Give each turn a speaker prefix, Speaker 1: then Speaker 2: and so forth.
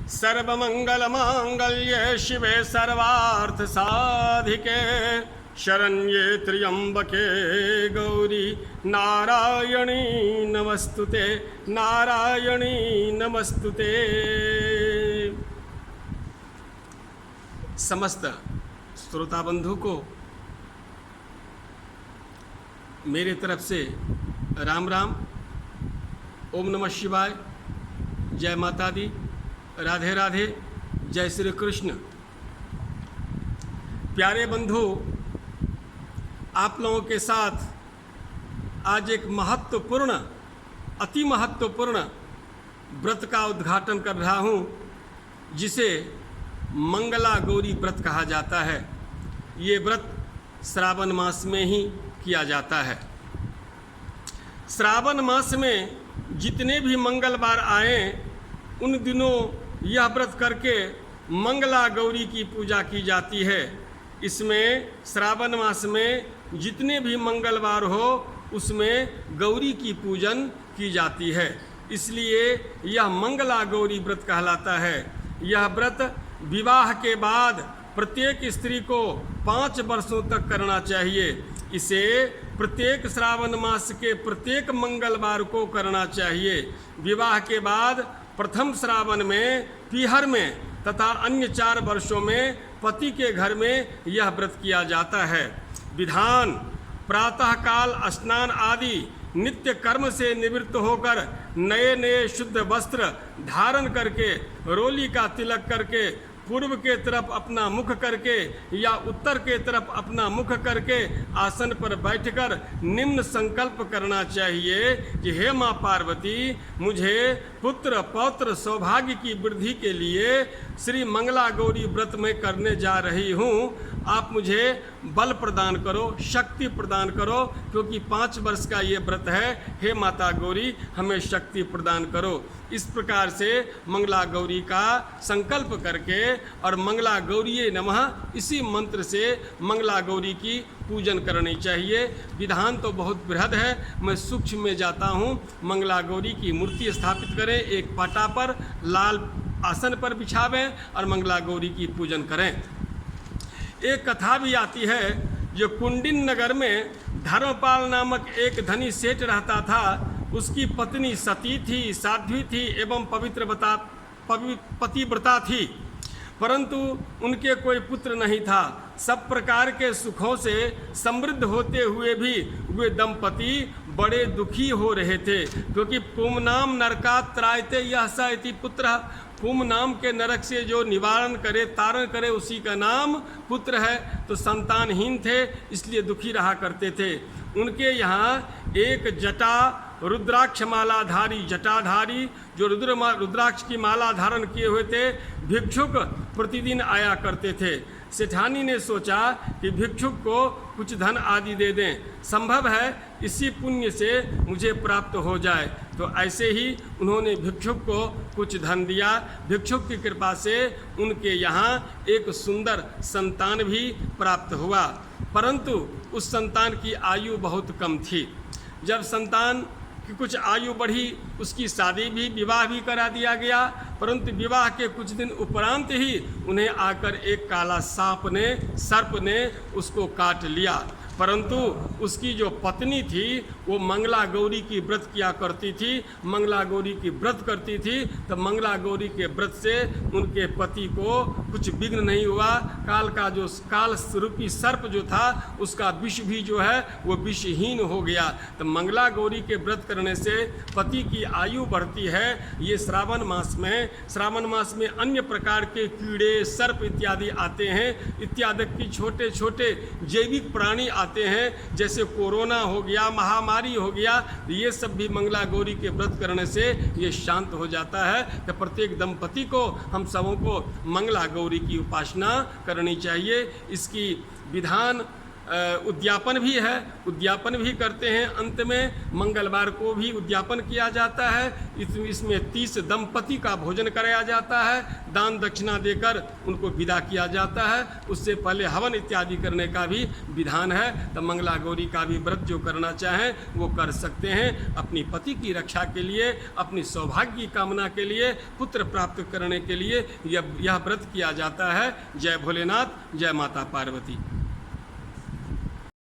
Speaker 1: सर्वमंगलमांगल्ये शिवे सर्वार्थसाधिके शरण्ये त्र्यंबके गौरी नारायणी नमस्तुते नारायणी नमस्तुते। समस्त श्रोता बंधु को मेरे तरफ से राम राम, ओम नमः शिवाय, जय माता दी, राधे राधे, जय श्री कृष्ण। प्यारे बंधु, आप लोगों के साथ आज एक महत्वपूर्ण, अति महत्वपूर्ण व्रत का उद्घाटन कर रहा हूँ, जिसे मंगला गौरी व्रत कहा जाता है। ये व्रत श्रावण मास में ही किया जाता है। श्रावण मास में जितने भी मंगलवार आए उन दिनों यह व्रत करके मंगला गौरी की पूजा की जाती है। इसमें श्रावण मास में जितने भी मंगलवार हो उसमें गौरी की पूजन की जाती है, इसलिए यह मंगला गौरी व्रत कहलाता है। यह व्रत विवाह के बाद प्रत्येक स्त्री को 5 वर्षों तक करना चाहिए। इसे प्रत्येक श्रावण मास के प्रत्येक मंगलवार को करना चाहिए। विवाह के बाद प्रथम श्रावण में, पीहर में तथा अन्य 4 वर्षों में पति के घर में यह व्रत किया जाता है। विधान: प्रातःकाल स्नान आदि नित्य कर्म से निवृत्त होकर नए नए शुद्ध वस्त्र धारण करके, रोली का तिलक करके, पूर्व के तरफ अपना मुख करके या उत्तर के तरफ अपना मुख करके आसन पर बैठकर निम्न संकल्प करना चाहिए कि हे माँ पार्वती, मुझे पुत्र पौत्र सौभाग्य की वृद्धि के लिए श्री मंगला गौरी व्रत में करने जा रही हूँ। आप मुझे बल प्रदान करो, शक्ति प्रदान करो, क्योंकि 5 वर्ष का ये व्रत है। हे माता गौरी, हमें शक्ति प्रदान करो। इस प्रकार से मंगला गौरी का संकल्प करके और मंगला गौरीये नमः इसी मंत्र से मंगला गौरी की पूजन करनी चाहिए। विधान तो बहुत बृहद है, मैं सूक्ष्म में जाता हूँ। मंगला गौरी की मूर्ति स्थापित करें, एक पाटा पर लाल आसन पर बिछावें और मंगला गौरी की पूजन करें। एक कथा भी आती है, जो कुंडिन नगर में धर्मपाल नामक एक धनी सेठ रहता था। उसकी पत्नी सती थी, साध्वी थी एवं पतिव्रता थी, परंतु उनके कोई पुत्र नहीं था। सब प्रकार के सुखों से समृद्ध होते हुए भी वे दंपति बड़े दुखी हो रहे थे, क्योंकि पुमनाम नरकात् त्रायते यः स इति पुत्रः। पुम नाम के नरक से जो निवारण करे, तारण करे, उसी का नाम पुत्र है। तो संतानहीन थे, इसलिए दुखी रहा करते थे। उनके यहाँ एक जटा रुद्राक्ष मालाधारी, जटाधारी जो रुद्राक्ष की माला धारण किए हुए थे, भिक्षुक प्रतिदिन आया करते थे। सेठानी ने सोचा कि भिक्षुक को कुछ धन आदि दे दें, संभव है इसी पुण्य से मुझे प्राप्त हो जाए। तो ऐसे ही उन्होंने भिक्षुक को कुछ धन दिया। भिक्षुक की कृपा से उनके यहाँ एक सुंदर संतान भी प्राप्त हुआ, परंतु उस संतान की आयु बहुत कम थी। जब संतान कि कुछ आयु बढ़ी, उसकी शादी भी, विवाह भी करा दिया गया, परंतु विवाह के कुछ दिन उपरांत ही उन्हें आकर एक काला सर्प ने उसको काट लिया। परंतु उसकी जो पत्नी थी वो मंगला गौरी की व्रत किया करती थी, मंगला गौरी की व्रत करती थी। तो मंगला गौरी के व्रत से उनके पति को कुछ विघ्न नहीं हुआ। काल रूपी सर्प जो था उसका विष भी जो है वो विषहीन हो गया। तो मंगला गौरी के व्रत करने से पति की आयु बढ़ती है। ये श्रावण मास में अन्य प्रकार के कीड़े, सर्प इत्यादि आते हैं, इत्यादि की छोटे छोटे जैविक प्राणी आते हैं, जैसे कोरोना हो गया, महामारी हो गया। ये सब भी मंगला गौरी के व्रत करने से ये शांत हो जाता है। तो प्रत्येक दंपति को, हम सबों को मंगला गौरी की उपासना करनी चाहिए। इसकी विधान उद्यापन भी है, उद्यापन भी करते हैं। अंत में मंगलवार को भी उद्यापन किया जाता है। इसमें 30 दंपति का भोजन कराया जाता है, दान दक्षिणा देकर उनको विदा किया जाता है। उससे पहले हवन इत्यादि करने का भी विधान है। तो मंगला गौरी का भी व्रत जो करना चाहें वो कर सकते हैं। अपनी पति की रक्षा के लिए, अपनी सौभाग्य की कामना के लिए, पुत्र प्राप्त करने के लिए यह व्रत किया जाता है। जय भोलेनाथ, जय माता पार्वती।